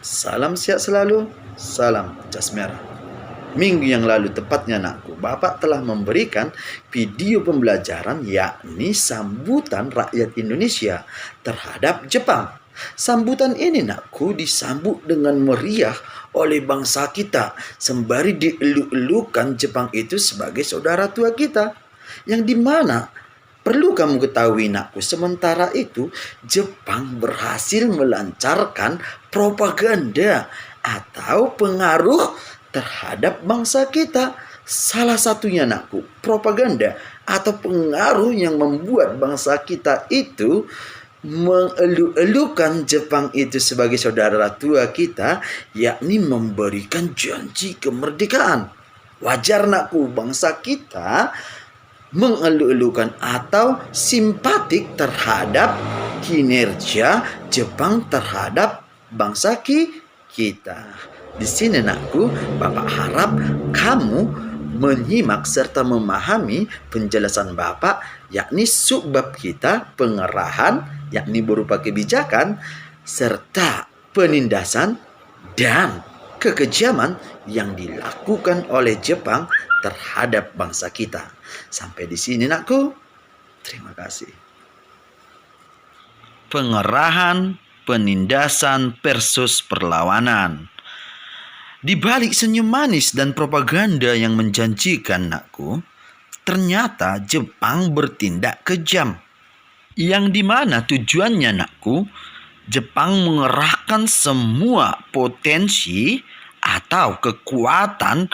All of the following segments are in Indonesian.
Salam sehat selalu, salam jas merah. Minggu yang lalu tepatnya anakku, Bapak telah memberikan video pembelajaran yakni sambutan rakyat Indonesia terhadap Jepang. Sambutan ini nakku disambut dengan meriah oleh bangsa kita sembari dielu-elukan Jepang itu sebagai saudara tua kita. Yang dimana perlu kamu ketahui nakku, sementara itu Jepang berhasil melancarkan propaganda atau pengaruh terhadap bangsa kita. Salah satunya nakku, propaganda atau pengaruh yang membuat bangsa kita itu mengelu-elukan Jepang itu sebagai saudara tua kita, yakni memberikan janji kemerdekaan. Wajar nakku, bangsa kita mengelu-elukan atau simpatik terhadap kinerja Jepang terhadap bangsa kita. Di sini nakku, Bapak harap kamu menyimak serta memahami penjelasan Bapak, yakni subbab kita pengerahan, yakni berupa kebijakan serta penindasan dan kekejaman yang dilakukan oleh Jepang terhadap bangsa kita. Sampai di sini nakku. Terima kasih. Pengerahan, penindasan versus perlawanan. Di balik senyum manis dan propaganda yang menjanjikan nakku, ternyata Jepang bertindak kejam. Yang dimana tujuannya nakku, Jepang mengerahkan semua potensi atau kekuatan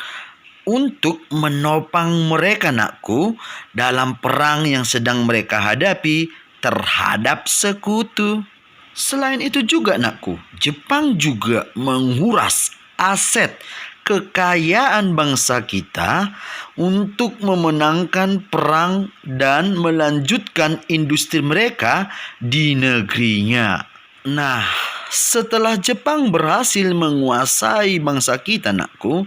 untuk menopang mereka nakku dalam perang yang sedang mereka hadapi terhadap sekutu. Selain itu juga nakku, Jepang juga menguras aset kekayaan bangsa kita untuk memenangkan perang dan melanjutkan industri mereka di negerinya. Nah, setelah Jepang berhasil menguasai bangsa kita nakku,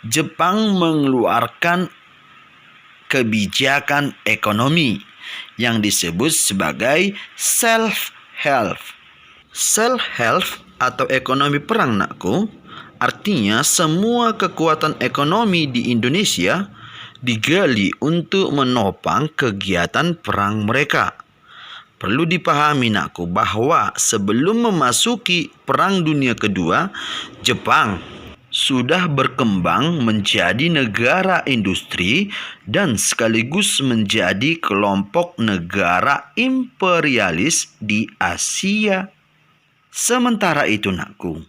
Jepang mengeluarkan kebijakan ekonomi yang disebut sebagai self-help. Self-help atau ekonomi perang nakku, artinya semua kekuatan ekonomi di Indonesia digali untuk menopang kegiatan perang mereka. Perlu dipahami nakku bahwa sebelum memasuki Perang Dunia Kedua, Jepang sudah berkembang menjadi negara industri dan sekaligus menjadi kelompok negara imperialis di Asia. Sementara itu nakku,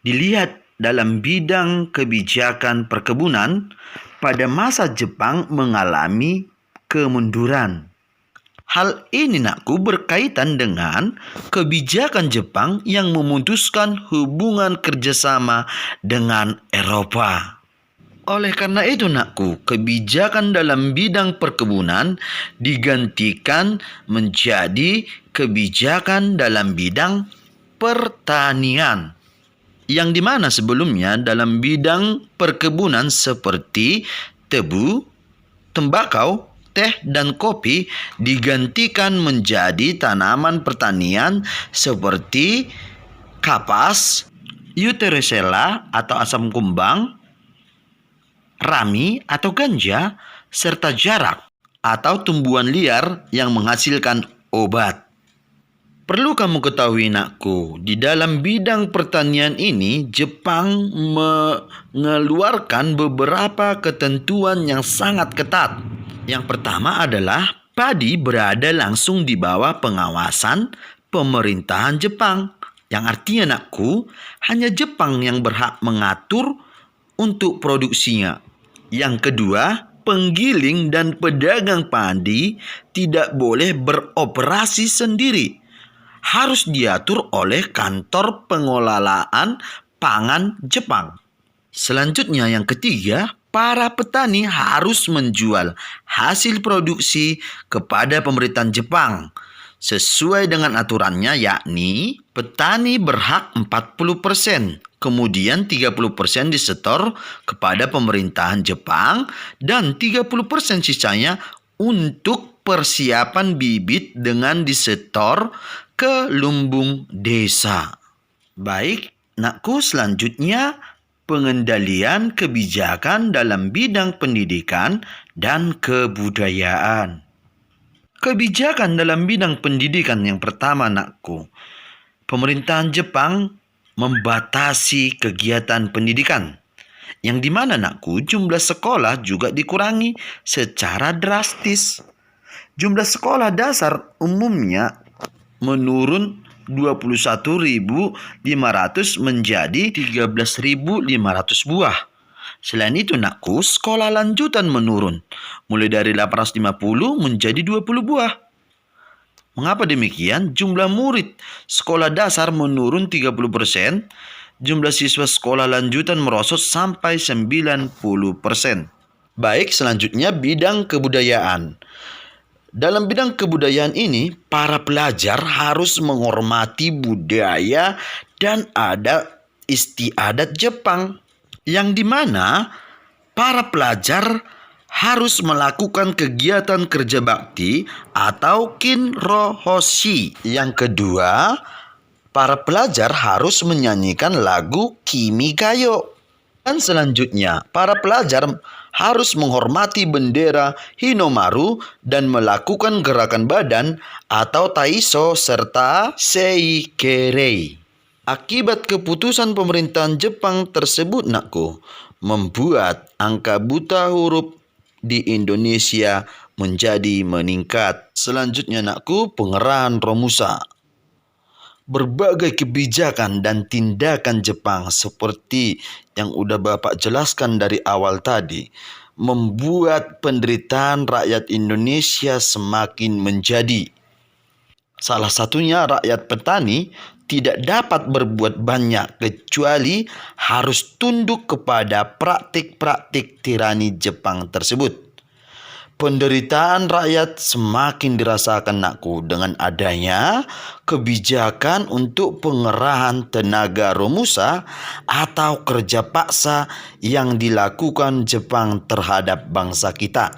dilihat dalam bidang kebijakan perkebunan, pada masa Jepang mengalami kemunduran. Hal ini nakku berkaitan dengan kebijakan Jepang yang memutuskan hubungan kerjasama dengan Eropa. Oleh karena itu nakku, kebijakan dalam bidang perkebunan digantikan menjadi kebijakan dalam bidang pertanian. Yang dimana sebelumnya dalam bidang perkebunan seperti tebu, tembakau, teh dan kopi digantikan menjadi tanaman pertanian seperti kapas, euteresella atau asam kumbang, rami atau ganja, serta jarak atau tumbuhan liar yang menghasilkan obat. Perlu kamu ketahui nakku, di dalam bidang pertanian ini Jepang mengeluarkan beberapa ketentuan yang sangat ketat. Yang pertama adalah padi berada langsung di bawah pengawasan pemerintahan Jepang. Yang artinya nakku, hanya Jepang yang berhak mengatur untuk produksinya. Yang kedua, penggiling dan pedagang padi tidak boleh beroperasi sendiri. Harus diatur oleh kantor pengelolaan pangan Jepang. Selanjutnya yang ketiga, para petani harus menjual hasil produksi kepada pemerintahan Jepang sesuai dengan aturannya, yakni petani berhak 40%, kemudian 30% disetor kepada pemerintahan Jepang dan 30% sisanya untuk persiapan bibit dengan disetor ke lumbung desa. Baik, Nakku, selanjutnya pengendalian kebijakan dalam bidang pendidikan dan kebudayaan. Kebijakan dalam bidang pendidikan yang pertama, nakku. Pemerintahan Jepang membatasi kegiatan pendidikan. Yang di mana, nakku, jumlah sekolah juga dikurangi secara drastis. Jumlah sekolah dasar umumnya menurun 21.500 menjadi 13.500 buah. Selain itu, nakku, sekolah lanjutan menurun mulai dari 850 menjadi 20 buah. Mengapa demikian? Jumlah murid sekolah dasar menurun 30%, jumlah siswa sekolah lanjutan merosot sampai 90%. Baik, selanjutnya bidang kebudayaan. Dalam bidang kebudayaan ini, para pelajar harus menghormati budaya dan adat istiadat Jepang, yang dimana para pelajar harus melakukan kegiatan kerja bakti atau kinrohoshi. Yang kedua, para pelajar harus menyanyikan lagu Kimi Gayo. Dan selanjutnya, para pelajar harus menghormati bendera Hinomaru dan melakukan gerakan badan atau taiso serta seikerei. Akibat keputusan pemerintahan Jepang tersebut, nakku, membuat angka buta huruf di Indonesia menjadi meningkat. Selanjutnya, nakku, pengerahan Romusa. Berbagai kebijakan dan tindakan Jepang seperti yang udah Bapak jelaskan dari awal tadi membuat penderitaan rakyat Indonesia semakin menjadi. Salah satunya rakyat petani tidak dapat berbuat banyak kecuali harus tunduk kepada praktik-praktik tirani Jepang tersebut. Penderitaan rakyat semakin dirasakan, nakku, dengan adanya kebijakan untuk pengerahan tenaga romusa atau kerja paksa yang dilakukan Jepang terhadap bangsa kita.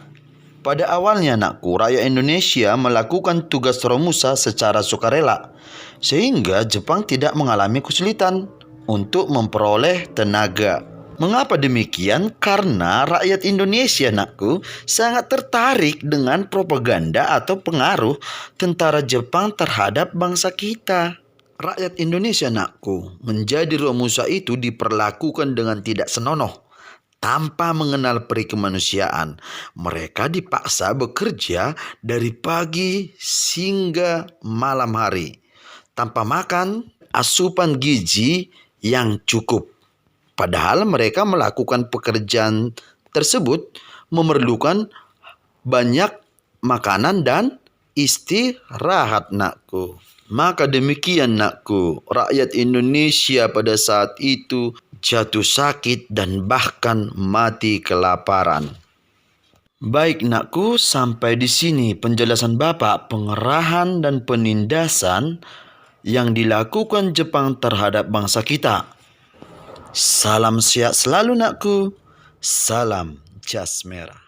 Pada awalnya, nakku, rakyat Indonesia melakukan tugas romusa secara sukarela, sehingga Jepang tidak mengalami kesulitan untuk memperoleh tenaga. Mengapa demikian? Karena rakyat Indonesia, nakku, sangat tertarik dengan propaganda atau pengaruh tentara Jepang terhadap bangsa kita. Rakyat Indonesia, nakku, menjadi romusa itu diperlakukan dengan tidak senonoh, tanpa mengenal peri kemanusiaan. Mereka dipaksa bekerja dari pagi hingga malam hari, tanpa makan asupan gizi yang cukup. Padahal mereka melakukan pekerjaan tersebut memerlukan banyak makanan dan istirahat, nakku. Maka demikian, nakku, rakyat Indonesia pada saat itu jatuh sakit dan bahkan mati kelaparan. Baik, nakku, sampai di sini penjelasan Bapak pengerahan dan penindasan yang dilakukan Jepang terhadap bangsa kita. Salam sehat selalu, nakku. Salam jas merah.